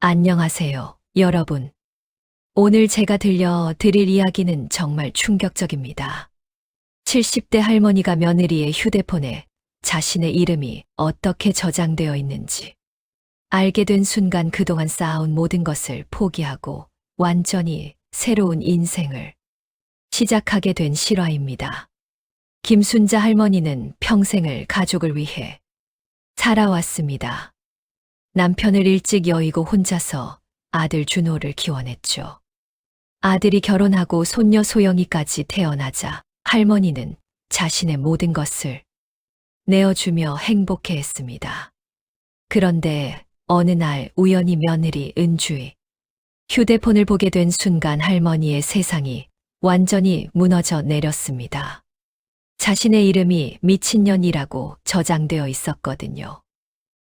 안녕하세요, 여러분. 오늘 제가 들려드릴 이야기는 정말 충격적입니다. 70대 할머니가 며느리의 휴대폰에 자신의 이름이 어떻게 저장되어 있는지 알게 된 순간 그동안 쌓아온 모든 것을 포기하고 완전히 새로운 인생을 시작하게 된 실화입니다. 김순자 할머니는 평생을 가족을 위해 살아왔습니다. 남편을 일찍 여의고 혼자서 아들 준호를 키워냈죠. 아들이 결혼하고 손녀 소영이까지 태어나자 할머니는 자신의 모든 것을 내어주며 행복해했습니다. 그런데 어느 날 우연히 며느리 은주의 휴대폰을 보게 된 순간 할머니의 세상이 완전히 무너져 내렸습니다. 자신의 이름이 미친년이라고 저장되어 있었거든요.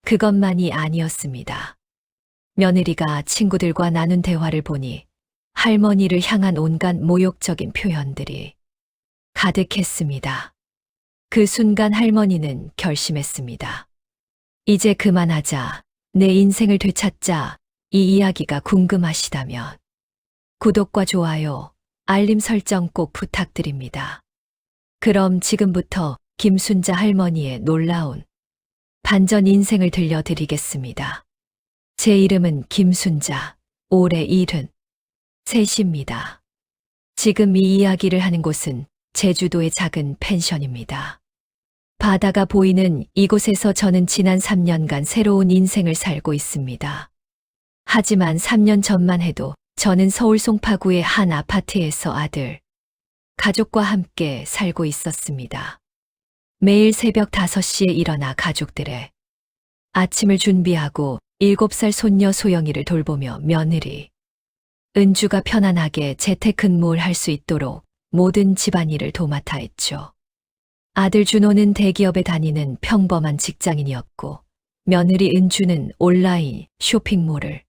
그것만이 아니었습니다. 며느리가 친구들과 나눈 대화를 보니 할머니를 향한 온갖 모욕적인 표현들이 가득했습니다. 그 순간 할머니는 결심했습니다. 이제 그만하자, 내 인생을 되찾자. 이 이야기가 궁금하시다면 구독과 좋아요, 알림 설정 꼭 부탁드립니다. 그럼 지금부터 김순자 할머니의 놀라운 반전 인생을 들려드리겠습니다. 제 이름은 김순자, 올해 73입니다. 지금 이 이야기를 하는 곳은 제주도의 작은 펜션입니다. 바다가 보이는 이곳에서 저는 지난 3년간 새로운 인생을 살고 있습니다. 하지만 3년 전만 해도 저는 서울 송파구의 한 아파트에서 아들, 가족과 함께 살고 있었습니다. 매일 새벽 5시에 일어나 가족들의 아침을 준비하고 7살 손녀 소영이를 돌보며 며느리 은주가 편안하게 재택근무를 할 수 있도록 모든 집안일을 도맡아 했죠. 아들 준호는 대기업에 다니는 평범한 직장인이었고 며느리 은주는 온라인 쇼핑몰을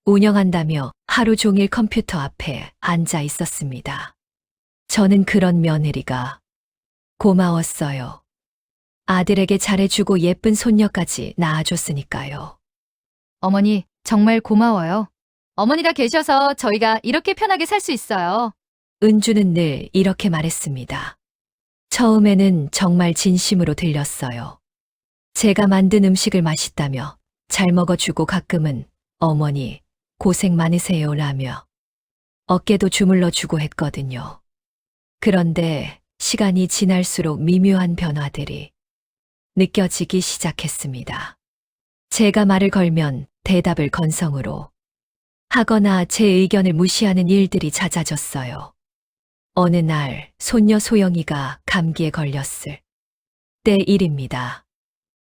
운영한다며 하루 종일 컴퓨터 앞에 앉아 있었습니다. 저는 그런 며느리가 고마웠어요. 아들에게 잘해주고 예쁜 손녀까지 낳아줬으니까요. 어머니, 정말 고마워요. 어머니가 계셔서 저희가 이렇게 편하게 살 수 있어요. 은주는 늘 이렇게 말했습니다. 처음에는 정말 진심으로 들렸어요. 제가 만든 음식을 맛있다며 잘 먹어주고 가끔은 어머니 고생 많으세요 라며 어깨도 주물러주고 했거든요. 그런데 시간이 지날수록 미묘한 변화들이 느껴지기 시작했습니다. 제가 말을 걸면 대답을 건성으로 하거나 제 의견을 무시하는 일들이 잦아졌어요. 어느 날 손녀 소영이가 감기에 걸렸을 때 일입니다.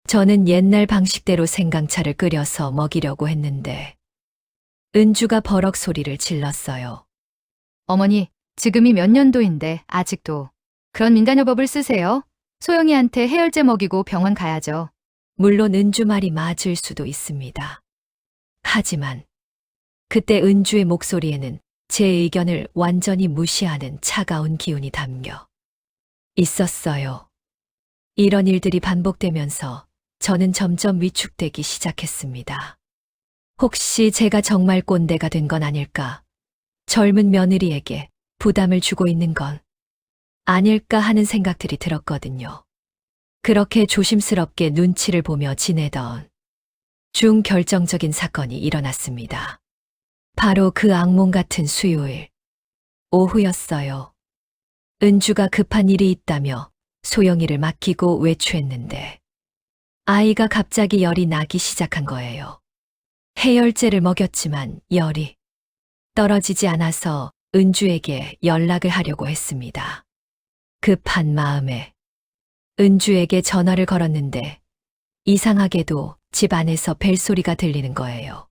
저는 옛날 방식대로 생강차를 끓여서 먹이려고 했는데 은주가 버럭 소리를 질렀어요. 어머니, 지금이 몇 년도인데 아직도 그런 민간요법을 쓰세요? 소영이한테 해열제 먹이고 병원 가야죠. 물론 은주 말이 맞을 수도 있습니다. 하지만 그때 은주의 목소리에는 제 의견을 완전히 무시하는 차가운 기운이 담겨 있었어요. 이런 일들이 반복되면서 저는 점점 위축되기 시작했습니다. 혹시 제가 정말 꼰대가 된 건 아닐까? 젊은 며느리에게 부담을 주고 있는 건 아닐까 하는 생각들이 들었거든요. 그렇게 조심스럽게 눈치를 보며 지내던 중 결정적인 사건이 일어났습니다. 바로 그 악몽 같은 수요일 오후였어요. 은주가 급한 일이 있다며 소영이를 맡기고 외출했는데 아이가 갑자기 열이 나기 시작한 거예요. 해열제를 먹였지만 열이 떨어지지 않아서 은주에게 연락을 하려고 했습니다. 급한 마음에 은주에게 전화를 걸었는데 이상하게도 집 안에서 벨소리가 들리는 거예요.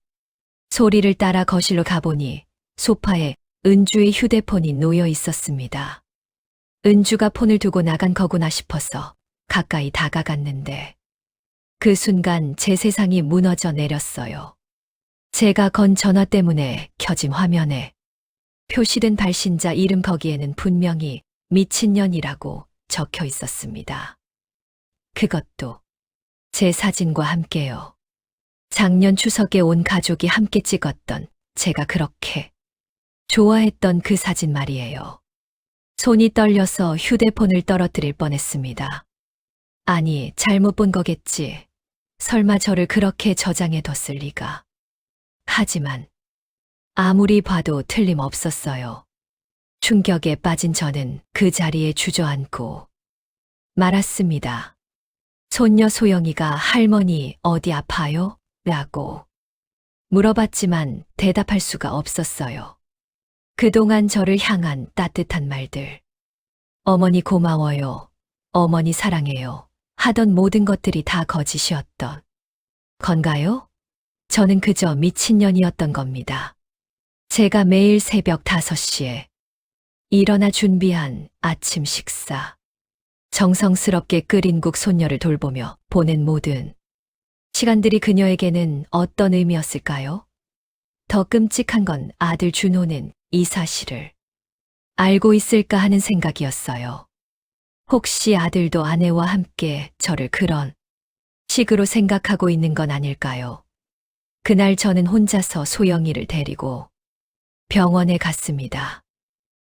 소리를 따라 거실로 가보니 소파에 은주의 휴대폰이 놓여 있었습니다. 은주가 폰을 두고 나간 거구나 싶어서 가까이 다가갔는데 그 순간 제 세상이 무너져 내렸어요. 제가 건 전화 때문에 켜진 화면에 표시된 발신자 이름 거기에는 분명히 미친년이라고 적혀 있었습니다. 그것도 제 사진과 함께요. 작년 추석에 온 가족이 함께 찍었던 제가 그렇게 좋아했던 그 사진 말이에요. 손이 떨려서 휴대폰을 떨어뜨릴 뻔했습니다. 아니, 잘못 본 거겠지. 설마 저를 그렇게 저장해 뒀을 리가. 하지만 아무리 봐도 틀림없었어요. 충격에 빠진 저는 그 자리에 주저앉고 말았습니다. 손녀 소영이가 할머니 어디 아파요? 라고 물어봤지만 대답할 수가 없었어요. 그동안 저를 향한 따뜻한 말들. 어머니 고마워요. 어머니 사랑해요. 하던 모든 것들이 다 거짓이었던 건가요? 저는 그저 미친년이었던 겁니다. 제가 매일 새벽 5시에 일어나 준비한 아침 식사. 정성스럽게 끓인 국 손녀를 돌보며 보낸 모든 시간들이 그녀에게는 어떤 의미였을까요? 더 끔찍한 건 아들 준호는 이 사실을 알고 있을까 하는 생각이었어요. 혹시 아들도 아내와 함께 저를 그런 식으로 생각하고 있는 건 아닐까요? 그날 저는 혼자서 소영이를 데리고 병원에 갔습니다.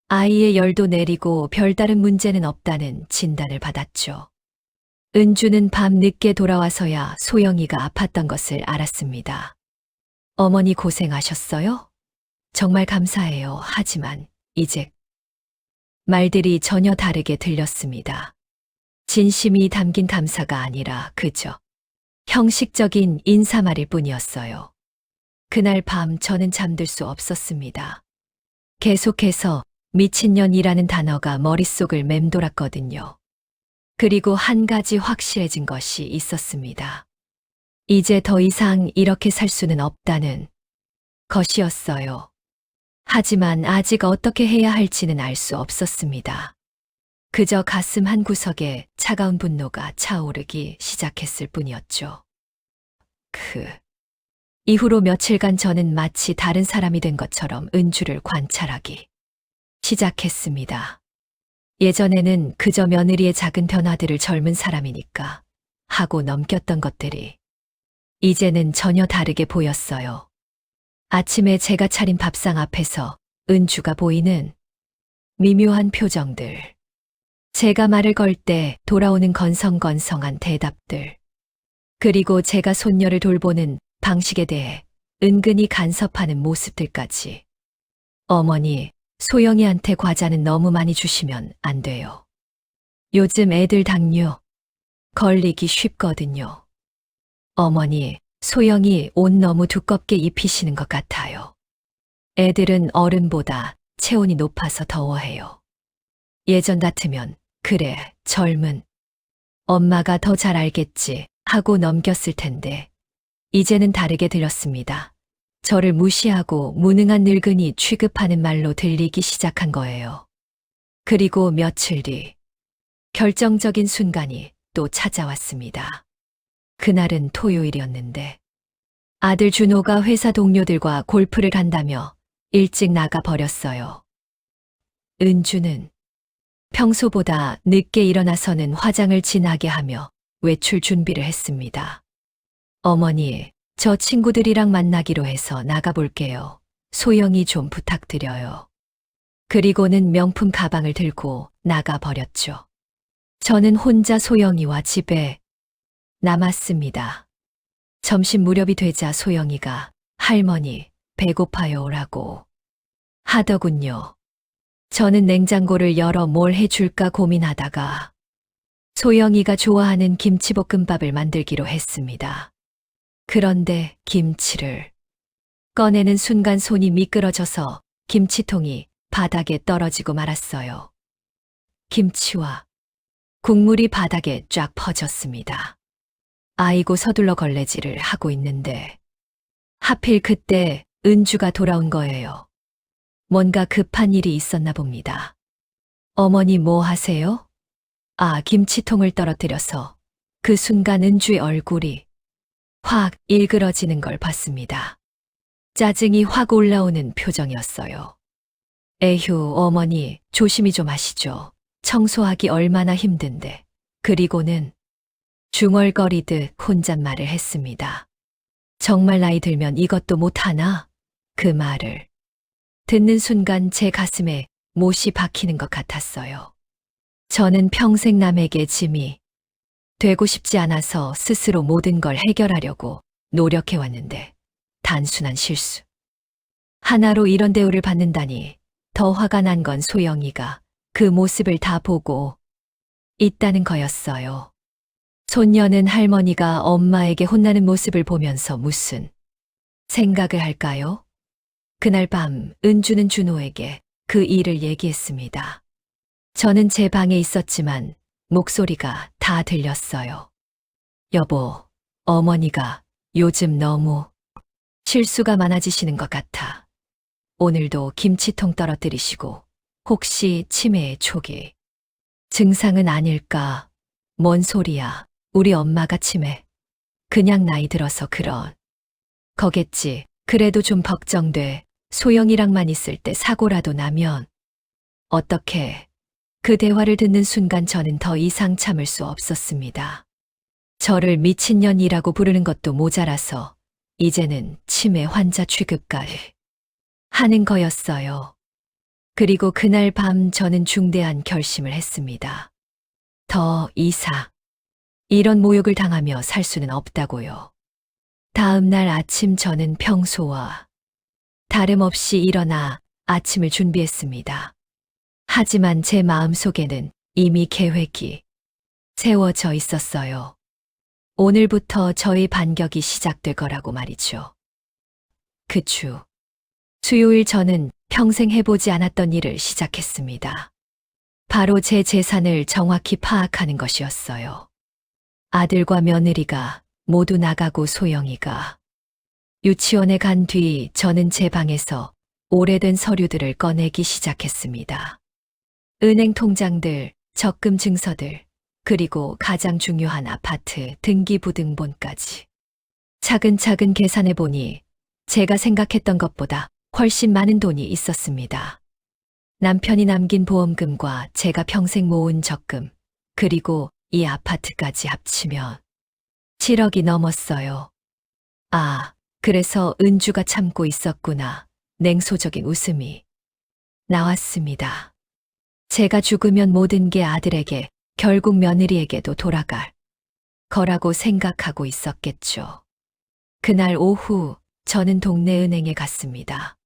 아이의 열도 내리고 별다른 문제는 없다는 진단을 받았죠. 은주는 밤 늦게 돌아와서야 소영이가 아팠던 것을 알았습니다. 어머니 고생하셨어요? 정말 감사해요. 하지만 이제 말들이 전혀 다르게 들렸습니다. 진심이 담긴 감사가 아니라 그저 형식적인 인사말일 뿐이었어요. 그날 밤 저는 잠들 수 없었습니다. 계속해서 미친년이라는 단어가 머릿속을 맴돌았거든요. 그리고 한 가지 확실해진 것이 있었습니다. 이제 더 이상 이렇게 살 수는 없다는 것이었어요. 하지만 아직 어떻게 해야 할지는 알 수 없었습니다. 그저 가슴 한 구석에 차가운 분노가 차오르기 시작했을 뿐이었죠. 이후로 며칠간 저는 마치 다른 사람이 된 것처럼 은주를 관찰하기 시작했습니다. 예전에는 그저 며느리의 작은 변화들을 젊은 사람이니까 하고 넘겼던 것들이 이제는 전혀 다르게 보였어요. 아침에 제가 차린 밥상 앞에서 은주가 보이는 미묘한 표정들. 제가 말을 걸 때 돌아오는 건성건성한 대답들. 그리고 제가 손녀를 돌보는 방식에 대해 은근히 간섭하는 모습들까지. 어머니, 소영이한테 과자는 너무 많이 주시면 안 돼요. 요즘 애들 당뇨 걸리기 쉽거든요. 어머니, 소영이 옷 너무 두껍게 입히시는 것 같아요. 애들은 어른보다 체온이 높아서 더워해요. 예전 같으면 그래, 젊은 엄마가 더 잘 알겠지 하고 넘겼을 텐데 이제는 다르게 들렸습니다. 저를 무시하고 무능한 늙은이 취급하는 말로 들리기 시작한 거예요. 그리고 며칠 뒤 결정적인 순간이 또 찾아왔습니다. 그날은 토요일이었는데 아들 준호가 회사 동료들과 골프를 간다며 일찍 나가 버렸어요. 은주는 평소보다 늦게 일어나서는 화장을 진하게 하며 외출 준비를 했습니다. 어머니, 저 친구들이랑 만나기로 해서 나가볼게요. 소영이 좀 부탁드려요. 그리고는 명품 가방을 들고 나가버렸죠. 저는 혼자 소영이와 집에 남았습니다. 점심 무렵이 되자 소영이가 할머니, 배고파요 라고 하더군요. 저는 냉장고를 열어 뭘 해줄까 고민하다가 소영이가 좋아하는 김치볶음밥을 만들기로 했습니다. 그런데 김치를 꺼내는 순간 손이 미끄러져서 김치통이 바닥에 떨어지고 말았어요. 김치와 국물이 바닥에 쫙 퍼졌습니다. 아이고 서둘러 걸레질을 하고 있는데 하필 그때 은주가 돌아온 거예요. 뭔가 급한 일이 있었나 봅니다. 어머니 뭐 하세요? 아, 김치통을 떨어뜨려서 그 순간 은주의 얼굴이 확 일그러지는 걸 봤습니다. 짜증이 확 올라오는 표정이었어요. 에휴, 어머니, 조심히 좀 하시죠. 청소하기 얼마나 힘든데. 그리고는 중얼거리듯 혼잣말을 했습니다. 정말 나이 들면 이것도 못하나? 그 말을 듣는 순간 제 가슴에 못이 박히는 것 같았어요. 저는 평생 남에게 짐이 되고 싶지 않아서 스스로 모든 걸 해결하려고 노력해왔는데 단순한 실수. 하나로 이런 대우를 받는다니 더 화가 난 건 소영이가 그 모습을 다 보고 있다는 거였어요. 손녀는 할머니가 엄마에게 혼나는 모습을 보면서 무슨 생각을 할까요? 그날 밤 은주는 준호에게 그 일을 얘기했습니다. 저는 제 방에 있었지만 목소리가 다 들렸어요. 여보, 어머니가 요즘 너무 실수가 많아지시는 것 같아. 오늘도 김치통 떨어뜨리시고 혹시 치매의 초기 증상은 아닐까? 뭔 소리야? 우리 엄마가 치매. 그냥 나이 들어서 그런 거겠지. 그래도 좀 걱정돼. 소영이랑만 있을 때 사고라도 나면 어떻게? 그 대화를 듣는 순간 저는 더 이상 참을 수 없었습니다. 저를 미친년이라고 부르는 것도 모자라서 이제는 치매 환자 취급까지 하는 거였어요. 그리고 그날 밤 저는 중대한 결심을 했습니다. 더 이런 모욕을 당하며 살 수는 없다고요. 다음 날 아침 저는 평소와 다름없이 일어나 아침을 준비했습니다. 하지만 제 마음속에는 이미 계획이 세워져 있었어요. 오늘부터 저의 반격이 시작될 거라고 말이죠. 그 주 수요일 저는 평생 해보지 않았던 일을 시작했습니다. 바로 제 재산을 정확히 파악하는 것이었어요. 아들과 며느리가 모두 나가고 소영이가 유치원에 간 뒤 저는 제 방에서 오래된 서류들을 꺼내기 시작했습니다. 은행 통장들, 적금 증서들, 그리고 가장 중요한 아파트 등기부등본까지. 차근차근 계산해 보니 제가 생각했던 것보다 훨씬 많은 돈이 있었습니다. 남편이 남긴 보험금과 제가 평생 모은 적금, 그리고 이 아파트까지 합치면 7억이 넘었어요. 아, 그래서 은주가 참고 있었구나. 냉소적인 웃음이 나왔습니다. 제가 죽으면 모든 게 아들에게, 결국 며느리에게도 돌아갈 거라고 생각하고 있었겠죠. 그날 오후 저는 동네 은행에 갔습니다.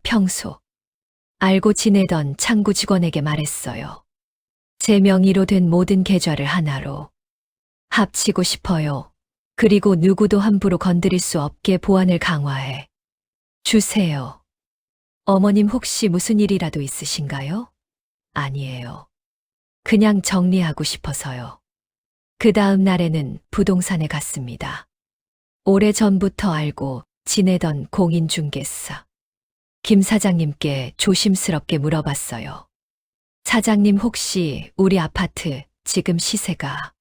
평소 알고 지내던 창구 직원에게 말했어요. 제 명의로 된 모든 계좌를 하나로 합치고 싶어요. 그리고 누구도 함부로 건드릴 수 없게 보안을 강화해 주세요. 어머님 혹시 무슨 일이라도 있으신가요? 아니에요. 그냥 정리하고 싶어서요. 그 다음 날에는 부동산에 갔습니다. 오래전부터 알고 지내던 공인중개사 김 사장님께 조심스럽게 물어봤어요. 사장님 혹시 우리 아파트 지금 시세가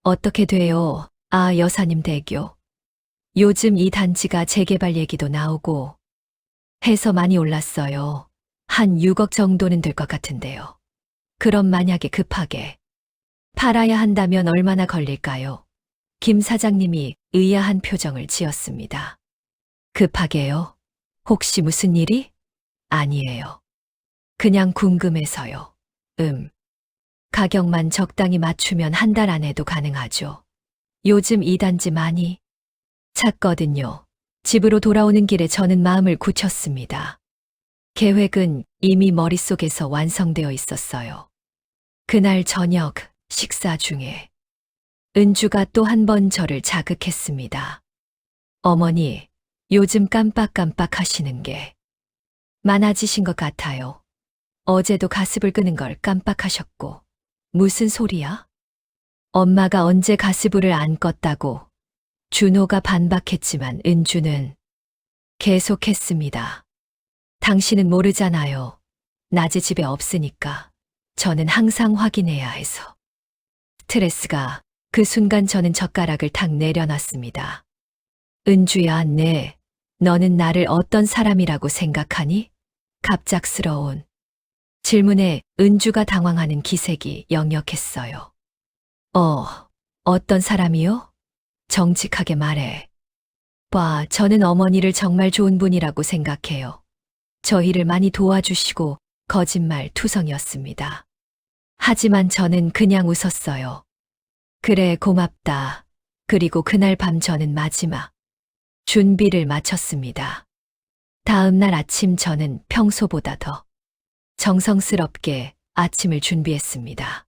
어떻게 돼요? 아, 여사님 대교. 요즘 이 단지가 재개발 얘기도 나오고 해서 많이 올랐어요. 한 6억 정도는 될 것 같은데요. 그럼 만약에 급하게 팔아야 한다면 얼마나 걸릴까요? 김 사장님이 의아한 표정을 지었습니다. 급하게요? 혹시 무슨 일이? 아니에요. 그냥 궁금해서요. 가격만 적당히 맞추면 한 달 안에도 가능하죠. 요즘 이 단지 많이 찼거든요. 집으로 돌아오는 길에 저는 마음을 굳혔습니다. 계획은 이미 머릿속에서 완성되어 있었어요. 그날 저녁 식사 중에 은주가 또 한 번 저를 자극했습니다. 어머니, 요즘 깜빡깜빡 하시는 게 많아지신 것 같아요. 어제도 가습을 끄는 걸 깜빡하셨고. 무슨 소리야? 엄마가 언제 가스불을 안 껐다고. 준호가 반박했지만 은주는 계속했습니다. 당신은 모르잖아요. 낮에 집에 없으니까. 저는 항상 확인해야 해서. 스트레스가 그 순간 저는 젓가락을 탁 내려놨습니다. 은주야, 네. 너는 나를 어떤 사람이라고 생각하니? 갑작스러운 질문에 은주가 당황하는 기색이 역력했어요. 어떤 사람이요? 정직하게 말해. 저는 어머니를 정말 좋은 분이라고 생각해요. 저희를 많이 도와주시고 거짓말 투성이었습니다. 하지만 저는 그냥 웃었어요. 그래, 고맙다. 그리고 그날 밤 저는 마지막 준비를 마쳤습니다. 다음 날 아침 저는 평소보다 더 정성스럽게 아침을 준비했습니다.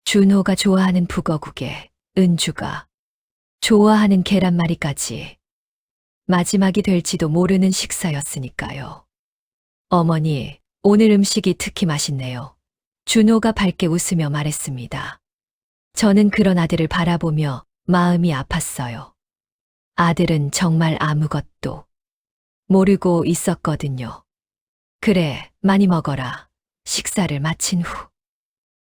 준호가 좋아하는 북어국에 은주가 좋아하는 계란말이까지. 마지막이 될지도 모르는 식사였으니까요. 어머니, 오늘 음식이 특히 맛있네요. 준호가 밝게 웃으며 말했습니다. 저는 그런 아들을 바라보며 마음이 아팠어요. 아들은 정말 아무것도 모르고 있었거든요. 그래, 많이 먹어라. 식사를 마친 후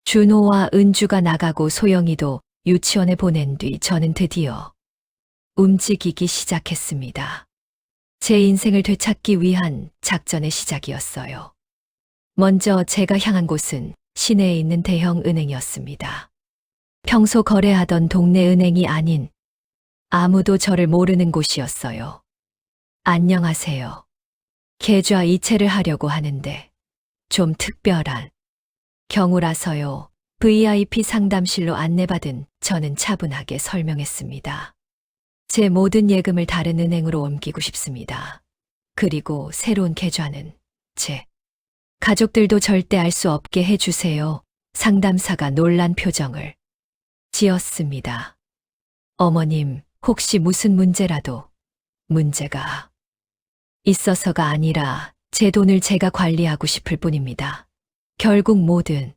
준호와 은주가 나가고 소영이도 유치원에 보낸 뒤 저는 드디어 움직이기 시작했습니다. 제 인생을 되찾기 위한 작전의 시작이었어요. 먼저 제가 향한 곳은 시내에 있는 대형 은행이었습니다. 평소 거래하던 동네 은행이 아닌 아무도 저를 모르는 곳이었어요. 안녕하세요. 계좌 이체를 하려고 하는데 좀 특별한 경우라서요. VIP 상담실로 안내받은 저는 차분하게 설명했습니다. 제 모든 예금을 다른 은행으로 옮기고 싶습니다. 그리고 새로운 계좌는 제 가족들도 절대 알 수 없게 해주세요. 상담사가 놀란 표정을 지었습니다. 어머님, 혹시 무슨 문제라도 문제가 있어서가 아니라 제 돈을 제가 관리하고 싶을 뿐입니다. 결국 모든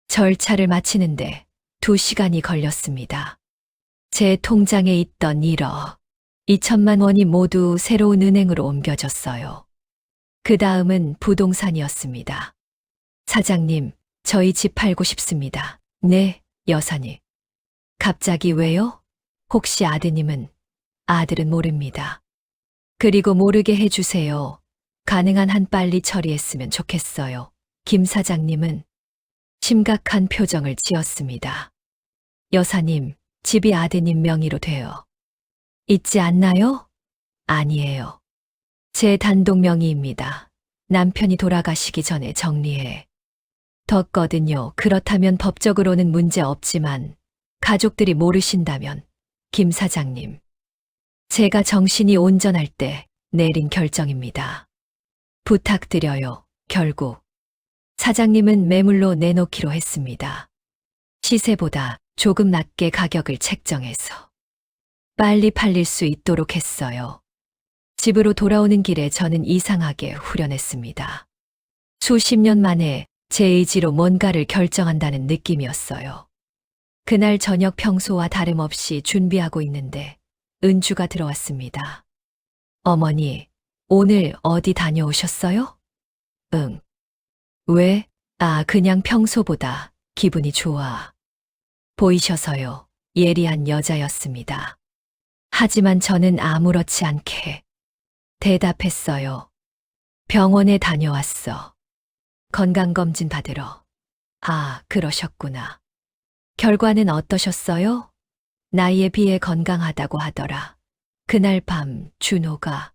절차를 마치는데 2시간이 걸렸습니다. 제 통장에 있던 1억 2천만 원이 모두 새로운 은행으로 옮겨졌어요. 그 다음은 부동산이었습니다. 사장님, 저희 집 팔고 싶습니다. 네, 여사님. 갑자기 왜요? 혹시 아드님은? 아들은 모릅니다. 그리고 모르게 해주세요. 가능한 한 빨리 처리했으면 좋겠어요. 김 사장님은 심각한 표정을 지었습니다. 여사님, 집이 아드님 명의로 되어 있지 않나요? 아니에요. 제 단독 명의입니다. 남편이 돌아가시기 전에 정리해 뒀거든요. 그렇다면 법적으로는 문제 없지만 가족들이 모르신다면 김 사장님, 제가 정신이 온전할 때 내린 결정입니다. 부탁드려요. 결국 사장님은 매물로 내놓기로 했습니다. 시세보다 조금 낮게 가격을 책정해서 빨리 팔릴 수 있도록 했어요. 집으로 돌아오는 길에 저는 이상하게 후련했습니다. 수십 년 만에 제 의지로 뭔가를 결정한다는 느낌이었어요. 그날 저녁 평소와 다름없이 준비하고 있는데 은주가 들어왔습니다. 어머니, 오늘 어디 다녀오셨어요? 응. 왜? 그냥 평소보다 기분이 좋아 보이셔서요. 예리한 여자였습니다. 하지만 저는 아무렇지 않게 대답했어요. 병원에 다녀왔어. 건강검진 받으러. 그러셨구나. 결과는 어떠셨어요? 나이에 비해 건강하다고 하더라. 그날 밤 준호가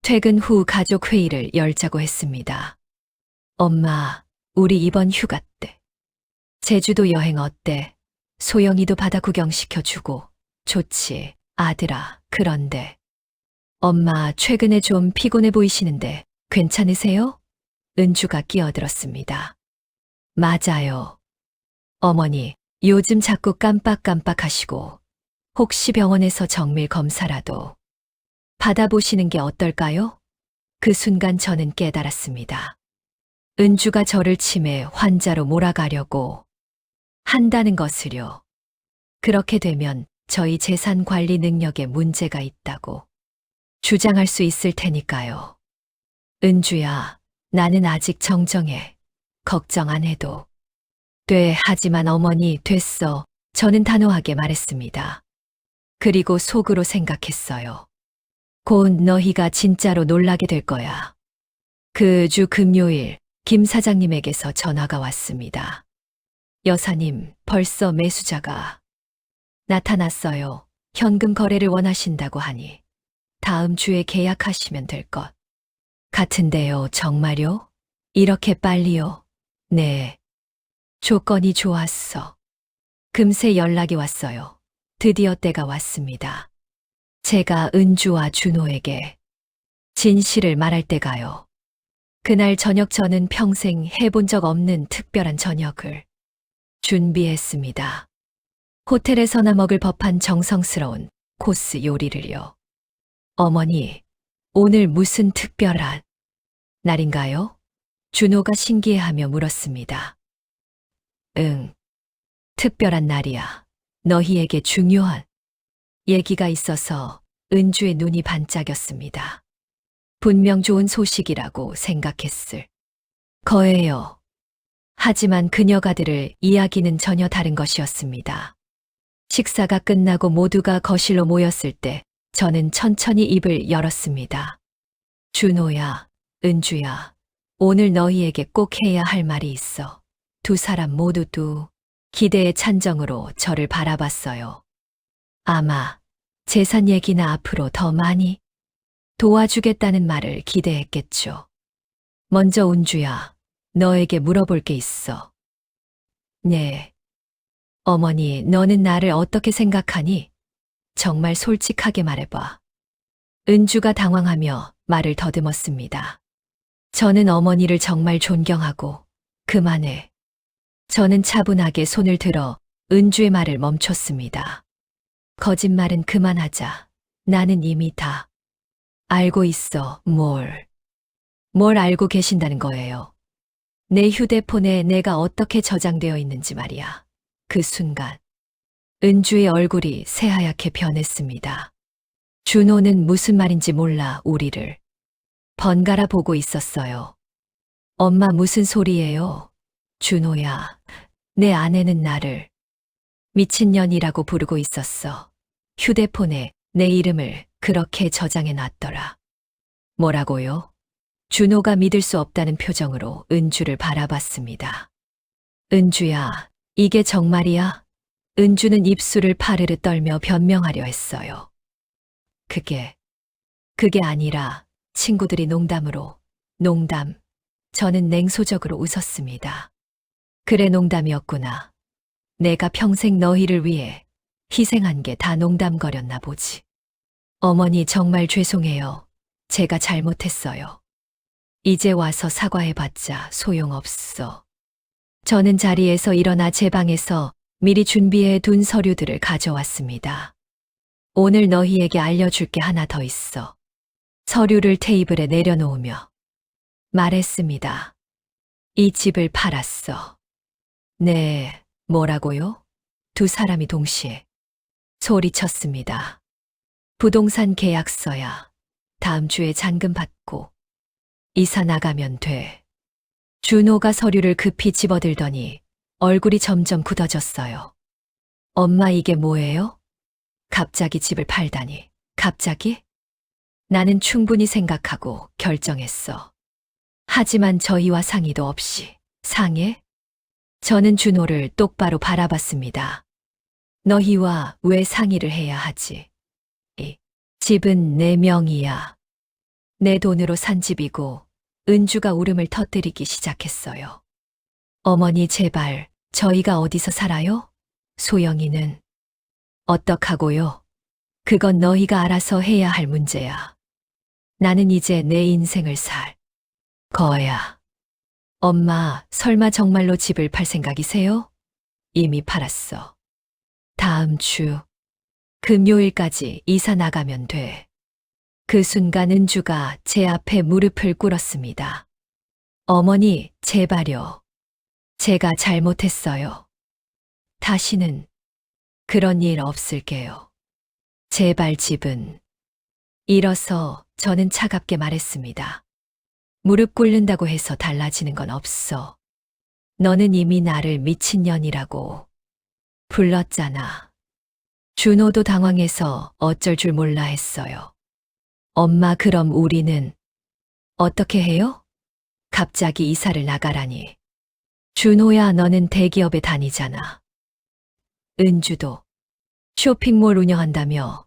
퇴근 후 가족 회의를 열자고 했습니다. 엄마, 우리 이번 휴가 때 제주도 여행 어때? 소영이도 바다 구경시켜주고. 좋지, 아들아. 그런데 엄마, 최근에 좀 피곤해 보이시는데 괜찮으세요? 은주가 끼어들었습니다. 맞아요. 어머니, 요즘 자꾸 깜빡깜빡하시고 혹시 병원에서 정밀 검사라도 받아보시는 게 어떨까요? 그 순간 저는 깨달았습니다. 은주가 저를 치매 환자로 몰아가려고 한다는 것을요. 그렇게 되면 저희 재산 관리 능력에 문제가 있다고 주장할 수 있을 테니까요. 은주야, 나는 아직 정정해. 걱정 안 해도 돼. 하지만 어머니, 됐어. 저는 단호하게 말했습니다. 그리고 속으로 생각했어요. 곧 너희가 진짜로 놀라게 될 거야. 그 주 금요일 김 사장님에게서 전화가 왔습니다. 여사님, 벌써 매수자가 나타났어요. 현금 거래를 원하신다고 하니 다음 주에 계약하시면 될 것 같은데요. 정말요? 이렇게 빨리요? 네. 조건이 좋았어. 금세 연락이 왔어요. 드디어 때가 왔습니다. 제가 은주와 준호에게 진실을 말할 때가요. 그날 저녁 저는 평생 해본 적 없는 특별한 저녁을 준비했습니다. 호텔에서나 먹을 법한 정성스러운 코스 요리를요. 어머니, 오늘 무슨 특별한 날인가요? 준호가 신기해하며 물었습니다. 응, 특별한 날이야. 너희에게 중요한 얘기가 있어서 은주의 눈이 반짝였습니다. 분명 좋은 소식이라고 생각했을 거예요. 하지만 그녀가 들을 이야기는 전혀 다른 것이었습니다. 식사가 끝나고 모두가 거실로 모였을 때 저는 천천히 입을 열었습니다. 준호야, 은주야, 오늘 너희에게 꼭 해야 할 말이 있어. 두 사람 모두 기대의 찬정으로 저를 바라봤어요. 아마 재산 얘기나 앞으로 더 많이 도와주겠다는 말을 기대했겠죠. 먼저 은주야, 너에게 물어볼 게 있어. 네. 어머니, 너는 나를 어떻게 생각하니? 정말 솔직하게 말해봐. 은주가 당황하며 말을 더듬었습니다. 저는 어머니를 정말 존경하고 그만해. 저는 차분하게 손을 들어 은주의 말을 멈췄습니다. 거짓말은 그만하자. 나는 이미 다 알고 있어. 뭘 알고 계신다는 거예요? 내 휴대폰에 내가 어떻게 저장되어 있는지 말이야. 그 순간 은주의 얼굴이 새하얗게 변했습니다. 준호는 무슨 말인지 몰라 우리를 번갈아 보고 있었어요. 엄마 무슨 소리예요? 준호야, 내 아내는 나를 미친년이라고 부르고 있었어. 휴대폰에 내 이름을 그렇게 저장해 놨더라. 뭐라고요? 준호가 믿을 수 없다는 표정으로 은주를 바라봤습니다. 은주야, 이게 정말이야? 은주는 입술을 파르르 떨며 변명하려 했어요. 그게 아니라 친구들이 농담으로, 농담. 저는 냉소적으로 웃었습니다. 그래, 농담이었구나. 내가 평생 너희를 위해 희생한 게 다 농담거렸나 보지. 어머니 정말 죄송해요. 제가 잘못했어요. 이제 와서 사과해봤자 소용없어. 저는 자리에서 일어나 제 방에서 미리 준비해 둔 서류들을 가져왔습니다. 오늘 너희에게 알려줄 게 하나 더 있어. 서류를 테이블에 내려놓으며 말했습니다. 이 집을 팔았어. 네, 뭐라고요? 두 사람이 동시에 소리쳤습니다. 부동산 계약서야. 다음 주에 잔금 받고 이사 나가면 돼. 준호가 서류를 급히 집어들더니 얼굴이 점점 굳어졌어요. 엄마, 이게 뭐예요? 갑자기 집을 팔다니. 갑자기? 나는 충분히 생각하고 결정했어. 하지만 저희와 상의도 없이. 상해? 저는 준호를 똑바로 바라봤습니다. 너희와 왜 상의를 해야 하지? 이 집은 내 명의야. 내 돈으로 산 집이고 은주가 울음을 터뜨리기 시작했어요. 어머니, 제발, 저희가 어디서 살아요? 소영이는 어떡하고요? 그건 너희가 알아서 해야 할 문제야. 나는 이제 내 인생을 살 거야. 엄마, 설마 정말로 집을 팔 생각이세요? 이미 팔았어. 다음 주 금요일까지 이사 나가면 돼. 그 순간 은주가 제 앞에 무릎을 꿇었습니다. 어머니, 제발요. 제가 잘못했어요. 다시는 그런 일 없을게요. 제발 집은. 일어서 저는 차갑게 말했습니다. 무릎 꿇는다고 해서 달라지는 건 없어. 너는 이미 나를 미친년이라고 불렀잖아. 준호도 당황해서 어쩔 줄 몰라 했어요. 엄마, 그럼 우리는 어떻게 해요? 갑자기 이사를 나가라니. 준호야, 너는 대기업에 다니잖아. 은주도 쇼핑몰 운영한다며.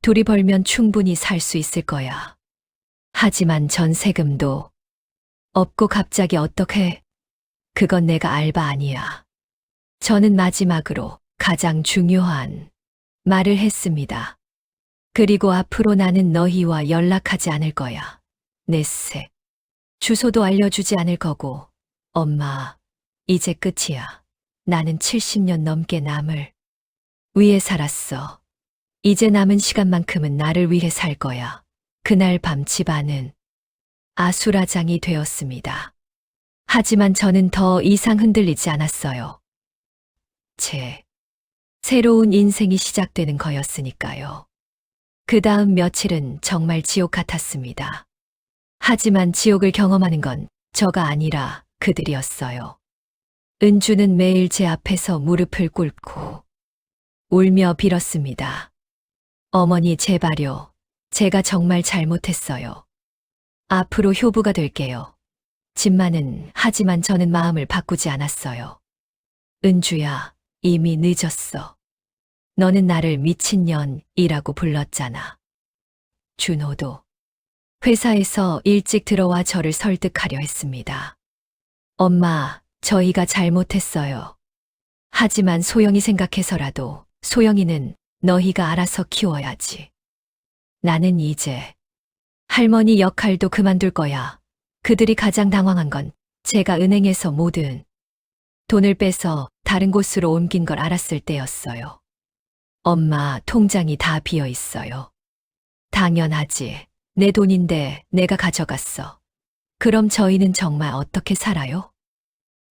둘이 벌면 충분히 살 수 있을 거야. 하지만 전세금도 없고 갑자기 어떻게? 그건 내가 알바 아니야. 저는 마지막으로 가장 중요한 말을 했습니다. 그리고 앞으로 나는 너희와 연락하지 않을 거야. 넷째. 주소도 알려주지 않을 거고. 엄마, 이제 끝이야. 나는 70년 넘게 남을 위해 살았어. 이제 남은 시간만큼은 나를 위해 살 거야. 그날 밤 집안은 아수라장이 되었습니다. 하지만 저는 더 이상 흔들리지 않았어요. 제 새로운 인생이 시작되는 거였으니까요. 그 다음 며칠은 정말 지옥 같았습니다. 하지만 지옥을 경험하는 건 저가 아니라 그들이었어요. 은주는 매일 제 앞에서 무릎을 꿇고 울며 빌었습니다. 어머니 제발요. 제가 정말 잘못했어요. 앞으로 효부가 될게요. 집만은 하지만 저는 마음을 바꾸지 않았어요. 은주야, 이미 늦었어. 너는 나를 미친년이라고 불렀잖아. 준호도 회사에서 일찍 들어와 저를 설득하려 했습니다. 엄마, 저희가 잘못했어요. 하지만 소영이 생각해서라도 소영이는 너희가 알아서 키워야지. 나는 이제 할머니 역할도 그만둘 거야. 그들이 가장 당황한 건 제가 은행에서 모든 돈을 빼서 다른 곳으로 옮긴 걸 알았을 때였어요. 엄마, 통장이 다 비어 있어요. 당연하지. 내 돈인데 내가 가져갔어. 그럼 저희는 정말 어떻게 살아요?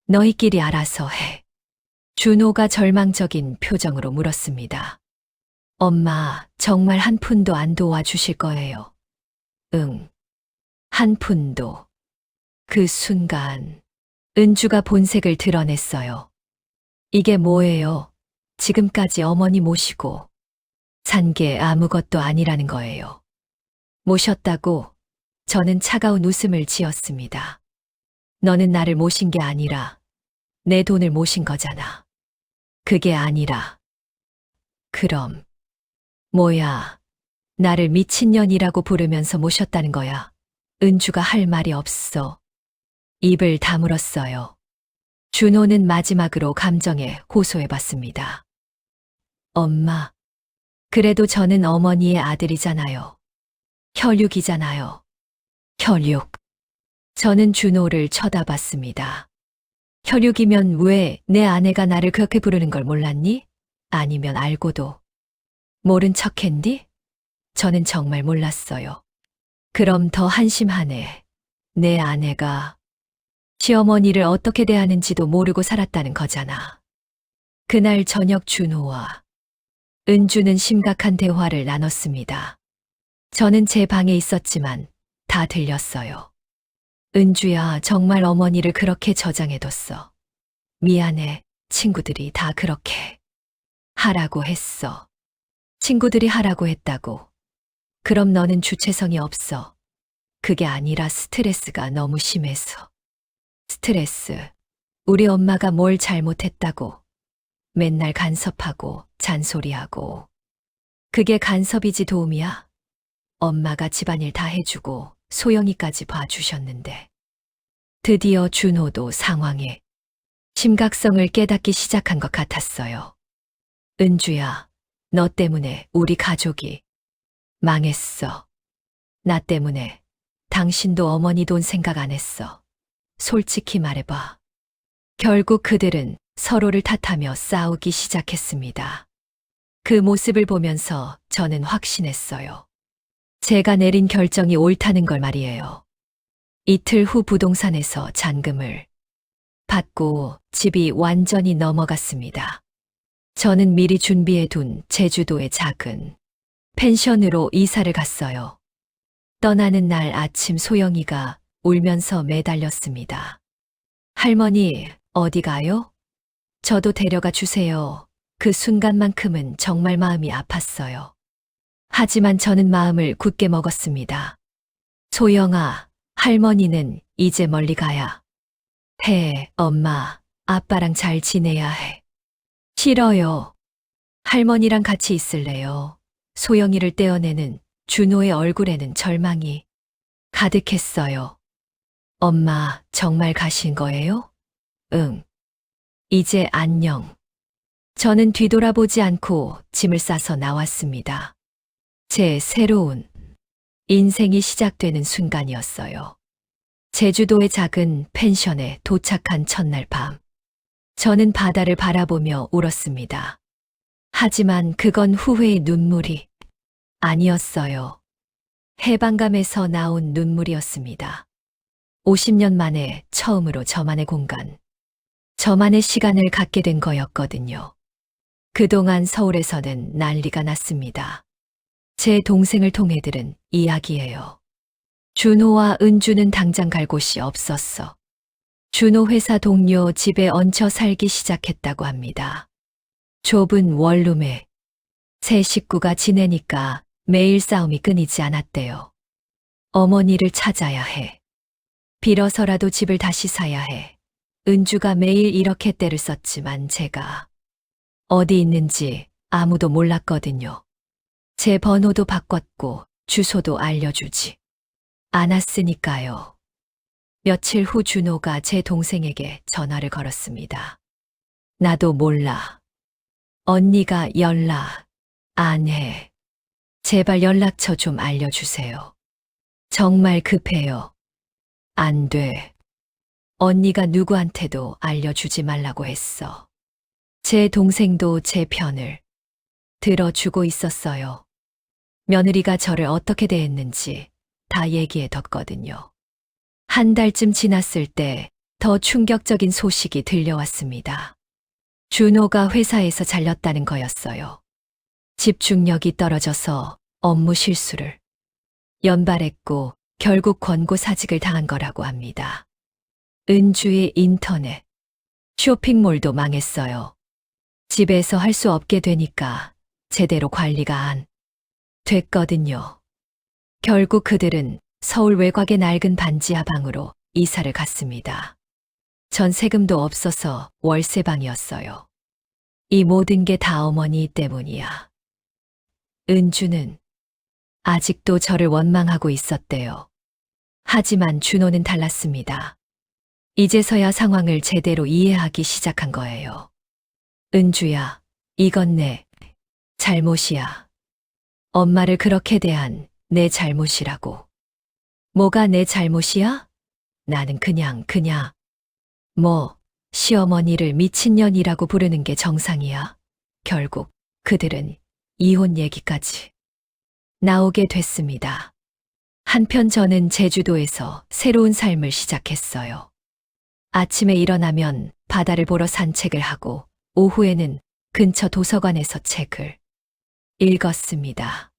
너희끼리 알아서 해. 준호가 절망적인 표정으로 물었습니다. 엄마, 정말 한 푼도 안 도와주실 거예요? 응. 한 푼도. 그 순간 은주가 본색을 드러냈어요. 이게 뭐예요? 지금까지 어머니 모시고 산 게 아무것도 아니라는 거예요. 모셨다고? 저는 차가운 웃음을 지었습니다. 너는 나를 모신 게 아니라 내 돈을 모신 거잖아. 그게 아니라. 그럼 뭐야? 나를 미친년이라고 부르면서 모셨다는 거야. 은주가 할 말이 없어. 입을 다물었어요. 준호는 마지막으로 감정에 호소해봤습니다. 엄마, 그래도 저는 어머니의 아들이잖아요. 혈육이잖아요. 혈육. 저는 준호를 쳐다봤습니다. 혈육이면 왜 내 아내가 나를 그렇게 부르는 걸 몰랐니? 아니면 알고도 모른 척했니? 저는 정말 몰랐어요. 그럼 더 한심하네. 내 아내가 시어머니를 어떻게 대하는지도 모르고 살았다는 거잖아. 그날 저녁 준호와 은주는 심각한 대화를 나눴습니다. 저는 제 방에 있었지만 다 들렸어요. 은주야, 정말 어머니를 그렇게 저장해뒀어. 미안해. 친구들이 다 그렇게 하라고 했어. 친구들이 하라고 했다고. 그럼 너는 주체성이 없어. 그게 아니라 스트레스가 너무 심해서. 스트레스. 우리 엄마가 뭘 잘못했다고. 맨날 간섭하고 잔소리하고. 그게 간섭이지 도움이야? 엄마가 집안일 다 해주고 소영이까지 봐주셨는데. 드디어 준호도 상황의 심각성을 깨닫기 시작한 것 같았어요. 은주야, 너 때문에 우리 가족이 망했어. 나 때문에 당신도 어머니 돈 생각 안 했어. 솔직히 말해봐. 결국 그들은 서로를 탓하며 싸우기 시작했습니다. 그 모습을 보면서 저는 확신했어요. 제가 내린 결정이 옳다는 걸 말이에요. 이틀 후 부동산에서 잔금을 받고 집이 완전히 넘어갔습니다. 저는 미리 준비해둔 제주도의 작은 펜션으로 이사를 갔어요. 떠나는 날 아침 소영이가 울면서 매달렸습니다. 할머니, 어디 가요? 저도 데려가 주세요. 그 순간만큼은 정말 마음이 아팠어요. 하지만 저는 마음을 굳게 먹었습니다. 소영아, 할머니는 이제 멀리 가야 해. 엄마, 아빠랑 잘 지내야 해. 싫어요. 할머니랑 같이 있을래요. 소영이를 떼어내는 준호의 얼굴에는 절망이 가득했어요. 엄마, 정말 가신 거예요? 응. 이제 안녕. 저는 뒤돌아보지 않고 짐을 싸서 나왔습니다. 제 새로운 인생이 시작되는 순간이었어요. 제주도의 작은 펜션에 도착한 첫날 밤. 저는 바다를 바라보며 울었습니다. 하지만 그건 후회의 눈물이 아니었어요. 해방감에서 나온 눈물이었습니다. 50년 만에 처음으로 저만의 공간, 저만의 시간을 갖게 된 거였거든요. 그동안 서울에서는 난리가 났습니다. 제 동생을 통해 들은 이야기예요. 준호와 은주는 당장 갈 곳이 없었어. 준호 회사 동료 집에 얹혀 살기 시작했다고 합니다. 좁은 원룸에 세 식구가 지내니까 매일 싸움이 끊이지 않았대요. 어머니를 찾아야 해. 빌어서라도 집을 다시 사야 해. 은주가 매일 이렇게 떼를 썼지만 제가 어디 있는지 아무도 몰랐거든요. 제 번호도 바꿨고 주소도 알려주지 않았으니까요. 며칠 후 준호가 제 동생에게 전화를 걸었습니다. 나도 몰라. 언니가 연락 안 해. 제발 연락처 좀 알려주세요. 정말 급해요. 안 돼. 언니가 누구한테도 알려주지 말라고 했어. 제 동생도 제 편을 들어주고 있었어요. 며느리가 저를 어떻게 대했는지 다 얘기해뒀거든요. 한 달쯤 지났을 때 더 충격적인 소식이 들려왔습니다. 준호가 회사에서 잘렸다는 거였어요. 집중력이 떨어져서 업무 실수를 연발했고 결국 권고사직을 당한 거라고 합니다. 은주의 인터넷, 쇼핑몰도 망했어요. 집에서 할 수 없게 되니까 제대로 관리가 안 됐거든요. 결국 그들은 서울 외곽의 낡은 반지하 방으로 이사를 갔습니다. 전 세금도 없어서 월세방이었어요. 이 모든 게 다 어머니 때문이야. 은주는 아직도 저를 원망하고 있었대요. 하지만 준호는 달랐습니다. 이제서야 상황을 제대로 이해하기 시작한 거예요. 은주야, 이건 내 잘못이야. 엄마를 그렇게 대한 내 잘못이라고. 뭐가 내 잘못이야? 나는 그냥 시어머니를 미친년이라고 부르는 게 정상이야. 결국 그들은 이혼 얘기까지 나오게 됐습니다. 한편 저는 제주도에서 새로운 삶을 시작했어요. 아침에 일어나면 바다를 보러 산책을 하고 오후에는 근처 도서관에서 책을 읽었습니다.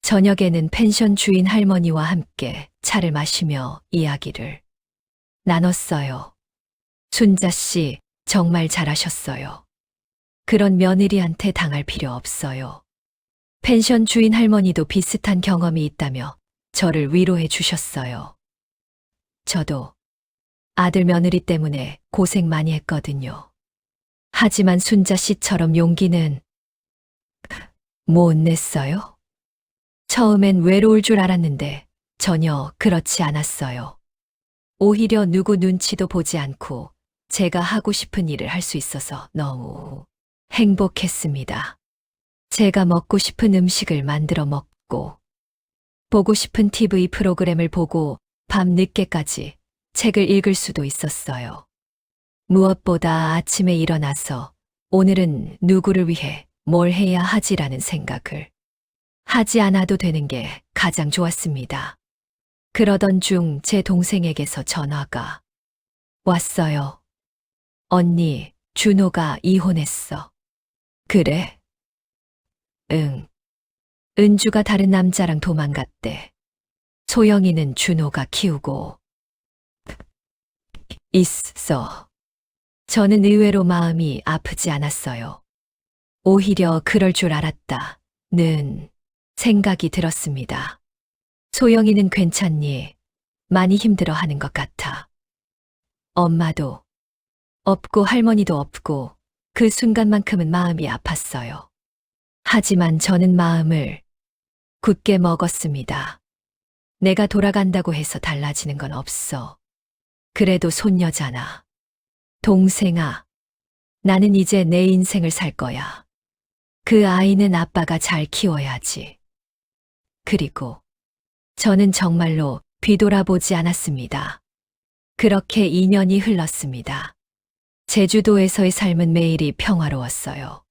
저녁에는 펜션 주인 할머니와 함께 차를 마시며 이야기를 나눴어요. 순자 씨, 정말 잘하셨어요. 그런 며느리한테 당할 필요 없어요. 펜션 주인 할머니도 비슷한 경험이 있다며 저를 위로해 주셨어요. 저도 아들 며느리 때문에 고생 많이 했거든요. 하지만 순자 씨처럼 용기는 못 냈어요. 처음엔 외로울 줄 알았는데 전혀 그렇지 않았어요. 오히려 누구 눈치도 보지 않고 제가 하고 싶은 일을 할 수 있어서 너무 행복했습니다. 제가 먹고 싶은 음식을 만들어 먹고, 보고 싶은 TV 프로그램을 보고 밤 늦게까지 책을 읽을 수도 있었어요. 무엇보다 아침에 일어나서 오늘은 누구를 위해 뭘 해야 하지라는 생각을 하지 않아도 되는 게 가장 좋았습니다. 그러던 중 제 동생에게서 전화가 왔어요. 언니, 준호가 이혼했어. 그래? 응. 은주가 다른 남자랑 도망갔대. 소영이는 준호가 키우고 있어. 저는 의외로 마음이 아프지 않았어요. 오히려 그럴 줄 알았다는 생각이 들었습니다. 소영이는 괜찮니? 많이 힘들어하는 것 같아. 엄마도 없고 할머니도 없고 그 순간만큼은 마음이 아팠어요. 하지만 저는 마음을 굳게 먹었습니다. 내가 돌아간다고 해서 달라지는 건 없어. 그래도 손녀잖아. 동생아, 나는 이제 내 인생을 살 거야. 그 아이는 아빠가 잘 키워야지. 그리고 저는 정말로 뒤돌아보지 않았습니다. 그렇게 2년이 흘렀습니다. 제주도에서의 삶은 매일이 평화로웠어요.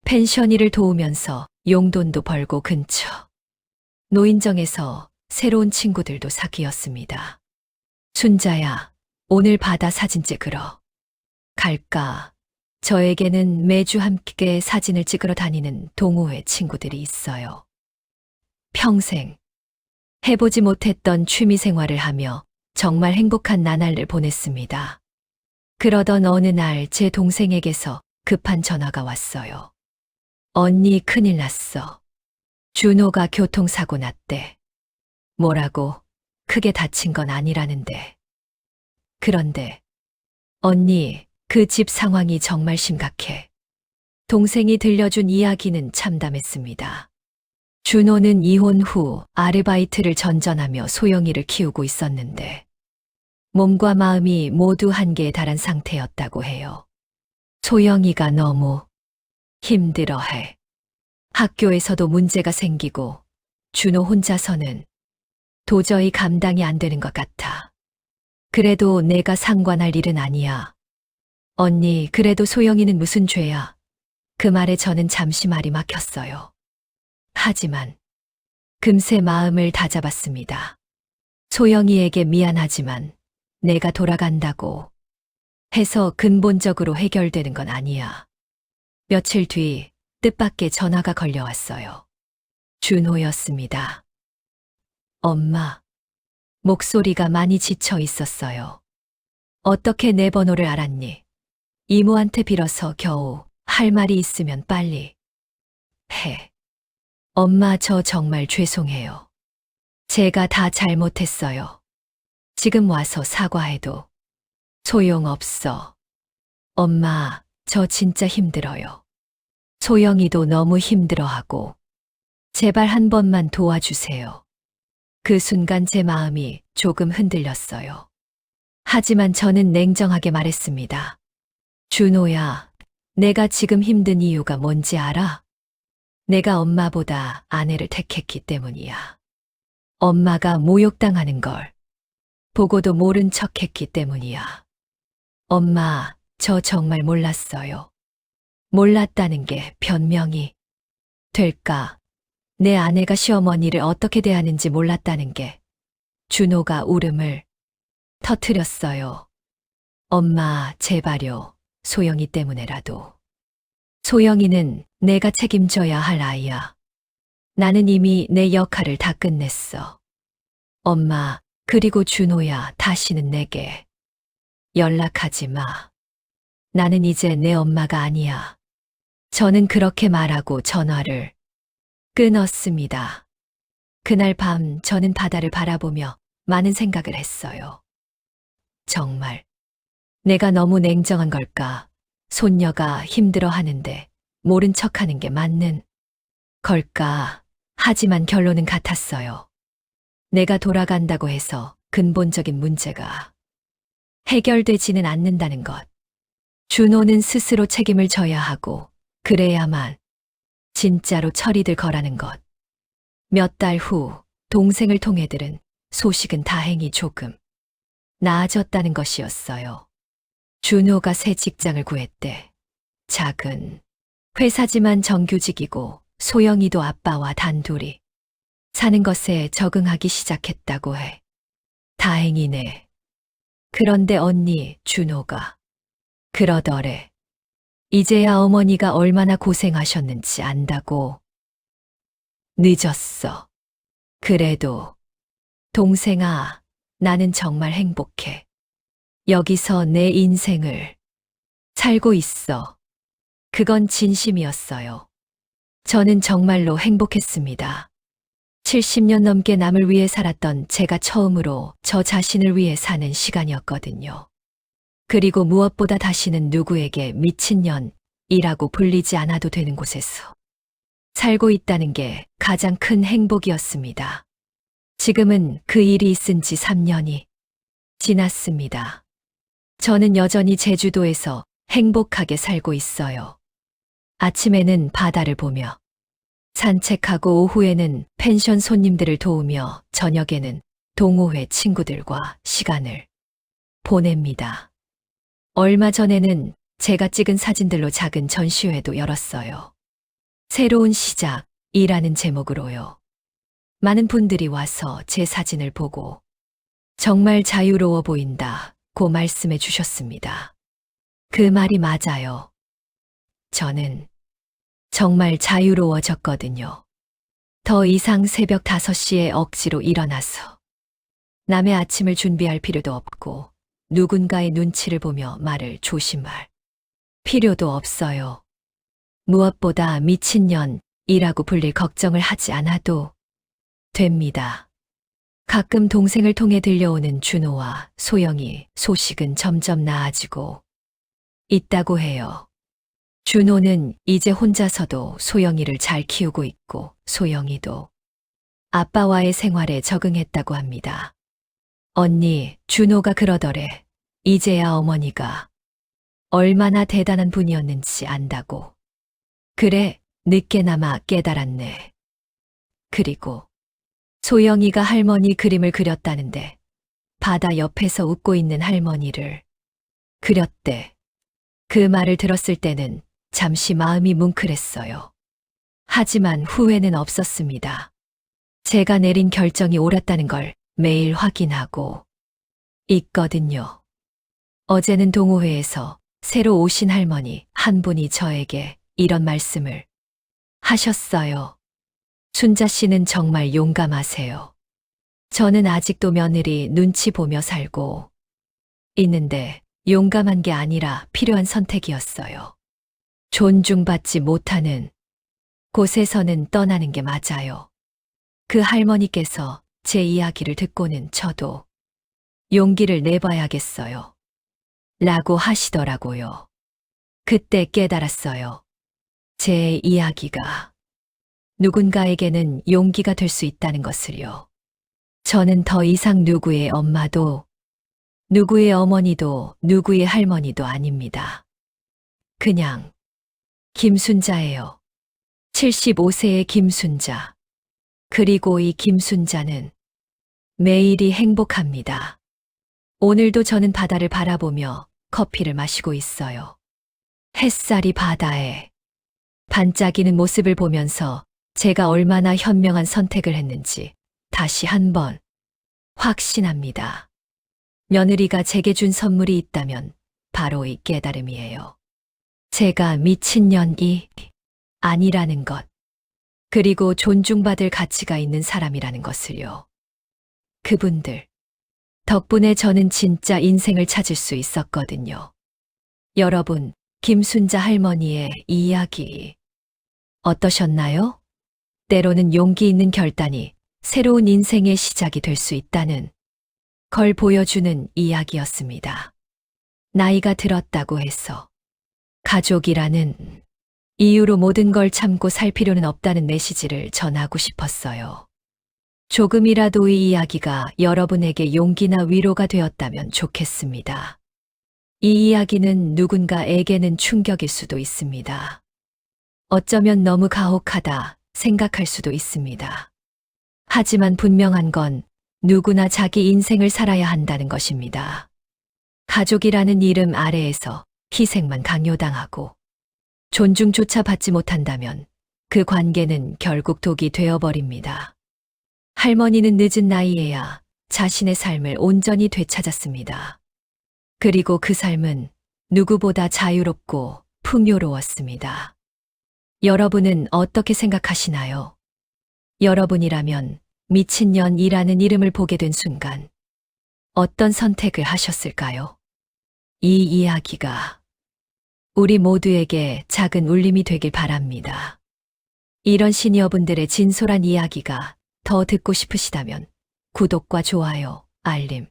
펜션 일을 도우면서 용돈도 벌고 근처 노인정에서 새로운 친구들도 사귀었습니다. 순자야, 오늘 바다 사진 찍으러 갈까? 저에게는 매주 함께 사진을 찍으러 다니는 동호회 친구들이 있어요. 평생 해보지 못했던 취미 생활을 하며 정말 행복한 나날을 보냈습니다. 그러던 어느 날 제 동생에게서 급한 전화가 왔어요. 언니, 큰일 났어. 준호가 교통사고 났대. 뭐라고? 크게 다친 건 아니라는데. 그런데 언니, 그 집 상황이 정말 심각해. 동생이 들려준 이야기는 참담했습니다. 준호는 이혼 후 아르바이트를 전전하며 소영이를 키우고 있었는데 몸과 마음이 모두 한계에 달한 상태였다고 해요. 소영이가 너무 힘들어해. 학교에서도 문제가 생기고 준호 혼자서는 도저히 감당이 안 되는 것 같아. 그래도 내가 상관할 일은 아니야. 언니, 그래도 소영이는 무슨 죄야? 그 말에 저는 잠시 말이 막혔어요. 하지만 금세 마음을 다잡았습니다. 소영이에게 미안하지만 내가 돌아간다고 해서 근본적으로 해결되는 건 아니야. 며칠 뒤 뜻밖의 전화가 걸려왔어요. 준호였습니다. 엄마, 목소리가 많이 지쳐 있었어요. 어떻게 내 번호를 알았니? 이모한테 빌어서 겨우 할 말이 있으면 빨리 해. 엄마, 저 정말 죄송해요. 제가 다 잘못했어요. 지금 와서 사과해도 소용없어. 엄마, 저 진짜 힘들어요. 소영이도 너무 힘들어하고 제발 한 번만 도와주세요. 그 순간 제 마음이 조금 흔들렸어요. 하지만 저는 냉정하게 말했습니다. 준호야, 내가 지금 힘든 이유가 뭔지 알아? 내가 엄마보다 아내를 택했기 때문이야. 엄마가 모욕당하는 걸 보고도 모른 척했기 때문이야. 엄마, 저 정말 몰랐어요. 몰랐다는 게 변명이 될까? 내 아내가 시어머니를 어떻게 대하는지 몰랐다는 게. 준호가 울음을 터뜨렸어요. 엄마, 제발요. 소영이 때문에라도. 소영이는 내가 책임져야 할 아이야. 나는 이미 내 역할을 다 끝냈어. 엄마, 그리고 준호야, 다시는 내게 연락하지 마. 나는 이제 내 엄마가 아니야. 저는 그렇게 말하고 전화를 끊었습니다. 그날 밤 저는 바다를 바라보며 많은 생각을 했어요. 정말 내가 너무 냉정한 걸까? 손녀가 힘들어하는데 모른 척하는 게 맞는 걸까? 하지만 결론은 같았어요. 내가 돌아간다고 해서 근본적인 문제가 해결되지는 않는다는 것. 준호는 스스로 책임을 져야 하고 그래야만 진짜로 철이들 거라는 것. 몇 달 후 동생을 통해 들은 소식은 다행히 조금 나아졌다는 것이었어요. 준호가 새 직장을 구했대. 작은 회사지만 정규직이고 소영이도 아빠와 단둘이 사는 것에 적응하기 시작했다고 해. 다행이네. 그런데 언니, 준호가 그러더래. 이제야 어머니가 얼마나 고생하셨는지 안다고. 늦었어. 그래도 동생아, 나는 정말 행복해. 여기서 내 인생을 살고 있어. 그건 진심이었어요. 저는 정말로 행복했습니다. 70년 넘게 남을 위해 살았던 제가 처음으로 저 자신을 위해 사는 시간이었거든요. 그리고 무엇보다 다시는 누구에게 미친년이라고 불리지 않아도 되는 곳에서 살고 있다는 게 가장 큰 행복이었습니다. 지금은 그 일이 있은 지 3년이 지났습니다. 저는 여전히 제주도에서 행복하게 살고 있어요. 아침에는 바다를 보며 산책하고 오후에는 펜션 손님들을 도우며 저녁에는 동호회 친구들과 시간을 보냅니다. 얼마 전에는 제가 찍은 사진들로 작은 전시회도 열었어요. 새로운 시작이라는 제목으로요. 많은 분들이 와서 제 사진을 보고 정말 자유로워 보인다고 말씀해 주셨습니다. 그 말이 맞아요. 저는 정말 자유로워졌거든요. 더 이상 새벽 5시에 억지로 일어나서 남의 아침을 준비할 필요도 없고 누군가의 눈치를 보며 말을 조심할 필요도 없어요. 무엇보다 미친년이라고 불릴 걱정을 하지 않아도 됩니다. 가끔 동생을 통해 들려오는 준호와 소영이 소식은 점점 나아지고 있다고 해요. 준호는 이제 혼자서도 소영이를 잘 키우고 있고 소영이도 아빠와의 생활에 적응했다고 합니다. 언니, 준호가 그러더래. 이제야 어머니가 얼마나 대단한 분이었는지 안다고. 그래, 늦게나마 깨달았네. 그리고 소영이가 할머니 그림을 그렸다는데 바다 옆에서 웃고 있는 할머니를 그렸대. 그 말을 들었을 때는 잠시 마음이 뭉클했어요. 하지만 후회는 없었습니다. 제가 내린 결정이 옳았다는 걸 매일 확인하고 있거든요. 어제는 동호회에서 새로 오신 할머니 한 분이 저에게 이런 말씀을 하셨어요. 순자 씨는 정말 용감하세요. 저는 아직도 며느리 눈치 보며 살고 있는데 용감한 게 아니라 필요한 선택이었어요. 존중받지 못하는 곳에서는 떠나는 게 맞아요. 그 할머니께서 제 이야기를 듣고는 저도 용기를 내봐야겠어요. 라고 하시더라고요. 그때 깨달았어요. 제 이야기가 누군가에게는 용기가 될 수 있다는 것을요. 저는 더 이상 누구의 엄마도, 누구의 어머니도, 누구의 할머니도 아닙니다. 그냥 김순자예요. 75세의 김순자. 그리고 이 김순자는 매일이 행복합니다. 오늘도 저는 바다를 바라보며 커피를 마시고 있어요. 햇살이 바다에 반짝이는 모습을 보면서 제가 얼마나 현명한 선택을 했는지 다시 한번 확신합니다. 며느리가 제게 준 선물이 있다면 바로 이 깨달음이에요. 제가 미친년이 아니라는 것, 그리고 존중받을 가치가 있는 사람이라는 것을요. 그분들 덕분에 저는 진짜 인생을 찾을 수 있었거든요. 여러분, 김순자 할머니의 이야기 어떠셨나요? 때로는 용기 있는 결단이 새로운 인생의 시작이 될 수 있다는 걸 보여주는 이야기였습니다. 나이가 들었다고 해서 가족이라는 이유로 모든 걸 참고 살 필요는 없다는 메시지를 전하고 싶었어요. 조금이라도 이 이야기가 여러분에게 용기나 위로가 되었다면 좋겠습니다. 이 이야기는 누군가에게는 충격일 수도 있습니다. 어쩌면 너무 가혹하다 생각할 수도 있습니다. 하지만 분명한 건 누구나 자기 인생을 살아야 한다는 것입니다. 가족이라는 이름 아래에서 희생만 강요당하고 존중조차 받지 못한다면 그 관계는 결국 독이 되어버립니다. 할머니는 늦은 나이에야 자신의 삶을 온전히 되찾았습니다. 그리고 그 삶은 누구보다 자유롭고 풍요로웠습니다. 여러분은 어떻게 생각하시나요? 여러분이라면 미친년이라는 이름을 보게 된 순간 어떤 선택을 하셨을까요? 이 이야기가 우리 모두에게 작은 울림이 되길 바랍니다. 이런 시니어분들의 진솔한 이야기가 더 듣고 싶으시다면 구독과 좋아요, 알림,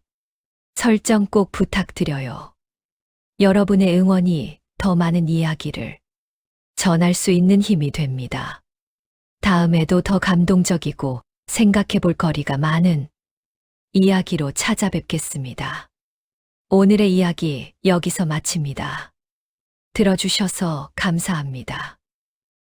설정 꼭 부탁드려요. 여러분의 응원이 더 많은 이야기를 전할 수 있는 힘이 됩니다. 다음에도 더 감동적이고 생각해 볼 거리가 많은 이야기로 찾아뵙겠습니다. 오늘의 이야기 여기서 마칩니다. 들어주셔서 감사합니다.